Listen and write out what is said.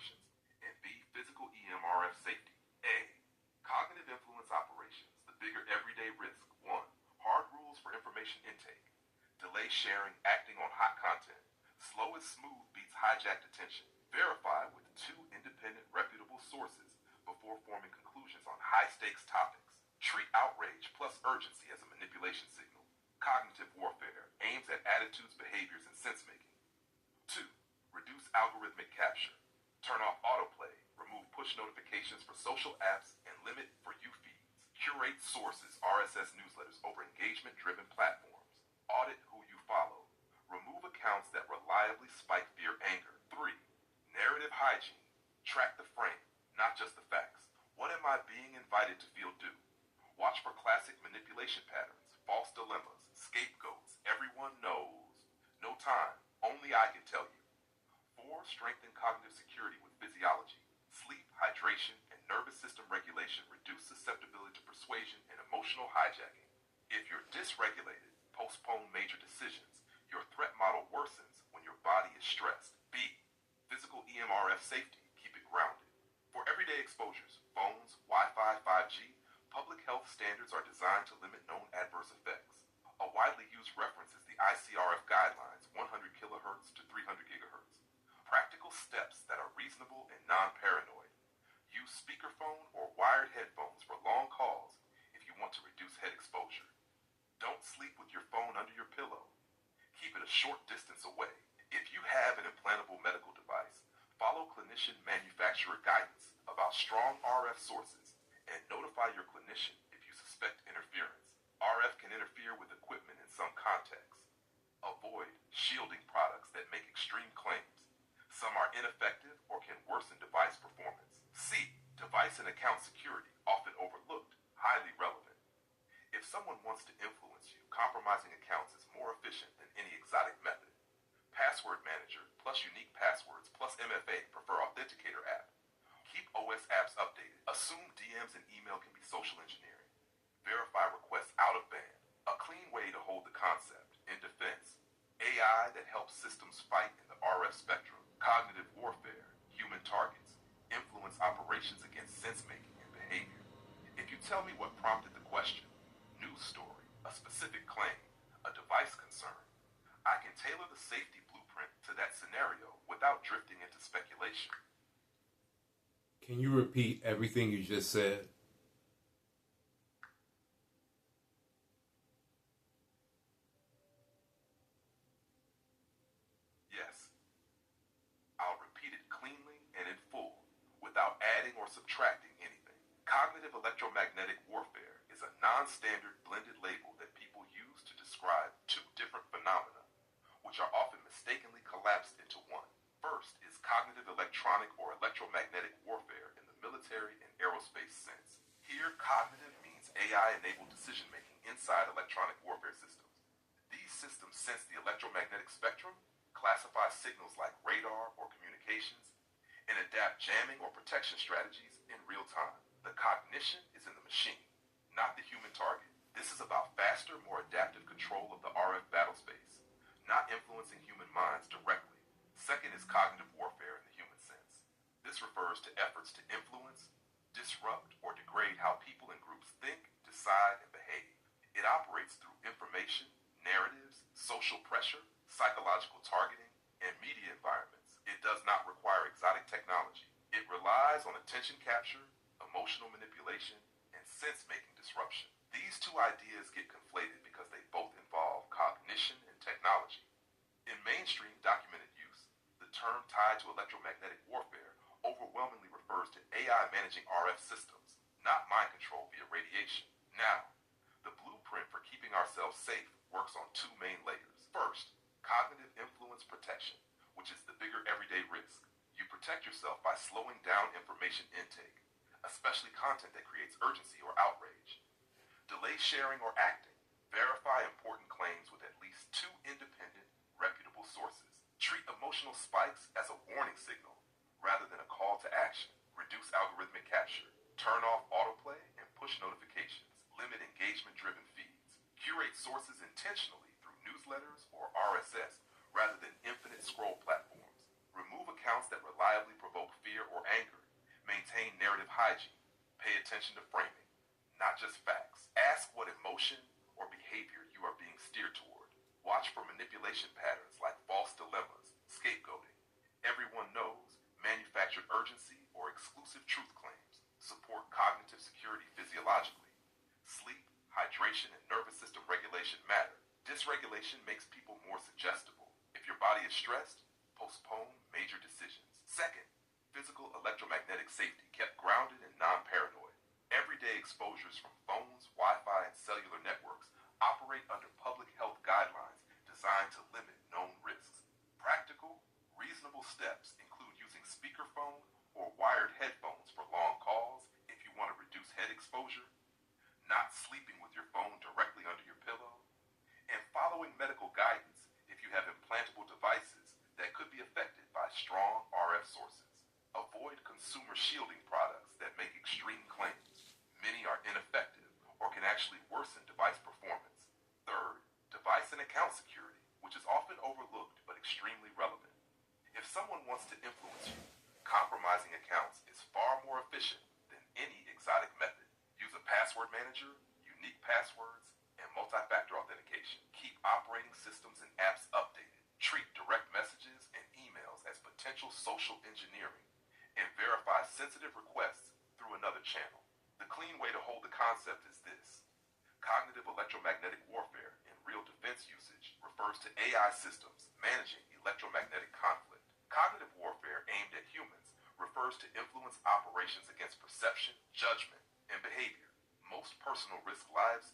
operations, and B, physical EMRF safety. A, cognitive influence operations, the bigger everyday risk. 1, hard rules for information intake. Delay sharing, acting on hot content. Slow is smooth beats hijacked attention. Verify with 2 independent, reputable sources before forming conclusions on high-stakes topics. Treat outrage plus urgency as a manipulation signal. Cognitive warfare aims at attitudes, behaviors, and sense-making. 2, reduce algorithmic capture. Turn off autoplay, remove push notifications for social apps, and limit for you feeds. Curate sources, RSS newsletters over engagement-driven platforms. Audit who you follow. Remove accounts that reliably spike fear, anger. 3, narrative hygiene. Track the frame, not just the facts. What am I being invited to feel due? Watch for classic manipulation patterns, false dilemmas, scapegoats. Everyone knows. No time. Only I can tell you. 4, strengthen cognitive security with physiology. Sleep, hydration, and nervous system regulation reduce susceptibility to persuasion and emotional hijacking. If you're dysregulated, postpone major decisions. Your threat model worsens when your body is stressed. B, physical EMRF safety. Keep it grounded. For everyday exposures, phones, Wi-Fi, 5G, public health standards are designed to limit known adverse effects. A widely used reference is the ICRF guidelines, 100 kilohertz to 300 gigahertz. Practical steps that are reasonable and non-paranoid. Use speakerphone or wired headphones for long calls if you want to reduce head exposure. Don't sleep with your phone under your pillow. Keep it a short distance away. If you have an implantable medical device, follow clinician manufacturer guidance about strong RF sources and notify your clinician if you suspect interference. RF can interfere with equipment in some contexts. Avoid shielding products that make extreme claims. Some are ineffective or can worsen device performance. C, device and account security, often overlooked, highly relevant. If someone wants to influence you, compromising accounts is more efficient than any exotic method. Password manager plus unique passwords plus MFA prefer authenticator app. Keep OS apps updated. Assume DMs and email can be social engineering. Verify requests out of band. A clean way to hold the concept. In defense, AI that helps systems fight in the RF spectrum. Cognitive warfare, human targets, influence operations against sense-making and behavior. If you tell me what prompted the question, news story, a specific claim, a device concern, I can tailor the safety blueprint to that scenario without drifting into speculation. Can you repeat everything you just said? Yes. I'll repeat it cleanly and in full, without adding or subtracting anything. Cognitive electromagnetic warfare is a non-standard blended label that people use to describe 2 different phenomena, which are often mistakenly collapsed into one. First is cognitive electronic or electromagnetic warfare in the military and aerospace sense. Here, cognitive means AI-enabled decision-making inside electronic warfare systems. These systems sense the electromagnetic spectrum, classify signals like radar or communications, and adapt jamming or protection strategies in real time. The cognition is in the machine, not the human target. This is about faster, more adaptive control of the RF battle space, not influencing human minds directly. Second is cognitive warfare in the human sense. This refers to efforts to influence, disrupt, or degrade how people and groups think, decide, and behave. It operates through information, narratives, social pressure, psychological targeting, and media environments. It does not require exotic technology. It relies on attention capture, emotional manipulation, and sense-making disruption. These 2 ideas get conflated because they both involve cognition and technology. In mainstream documented use, the term tied to electromagnetic warfare overwhelmingly refers to AI managing RF systems, not mind control via radiation. Now, the blueprint for keeping ourselves safe works on 2 main layers. First, cognitive influence protection, which is the bigger everyday risk. You protect yourself by slowing down information intake, especially content that creates urgency or outrage. Delay sharing or acting. Verify important claims with at least 2 independent, reputable sources. Treat emotional spikes as a warning signal rather than a call to action. Reduce algorithmic capture. Turn off autoplay and push notifications. Limit engagement-driven feeds. Curate sources intentionally through newsletters or RSS rather than infinite scroll platforms. Remove accounts that reliably provoke fear or anger. Maintain narrative hygiene. Pay attention to framing, not just facts. Ask what emotion or behavior you are being steered toward. Watch for manipulation patterns like false dilemmas, scapegoating, everyone knows, manufactured urgency, or exclusive truth claims. Support cognitive security physiologically. Sleep, hydration, and nervous system regulation matter. Dysregulation makes people more suggestible. If your body is stressed, postpone major decisions. Second, physical electromagnetic safety kept grounded and non-paranoid. Everyday exposures from phones, Wi-Fi, and cellular networks operate under public health guidelines designed to limit known risks. Practical, reasonable steps include using speakerphone or wired headphones for long calls if you want to reduce head exposure, not sleeping with your phone directly under your pillow, and following medical guidance if you have implantable devices that could be affected by strong RF sources. Avoid consumer shielding products that make extreme claims. Many are ineffective or can actually worsen device performance. Third, device and account security, which is often overlooked but extremely relevant. If someone wants to influence you, compromising accounts is far more efficient than any exotic method. Use a password manager, unique passwords, and multi-factor authentication. Keep operating systems and apps updated. Treat direct messages and emails as potential social engineering, and verify sensitive requests through another channel. The clean way to hold the concept is this. Cognitive electromagnetic warfare in real defense usage refers to AI systems managing electromagnetic conflict. Cognitive warfare aimed at humans refers to influence operations against perception, judgment, and behavior. Most personal risk lives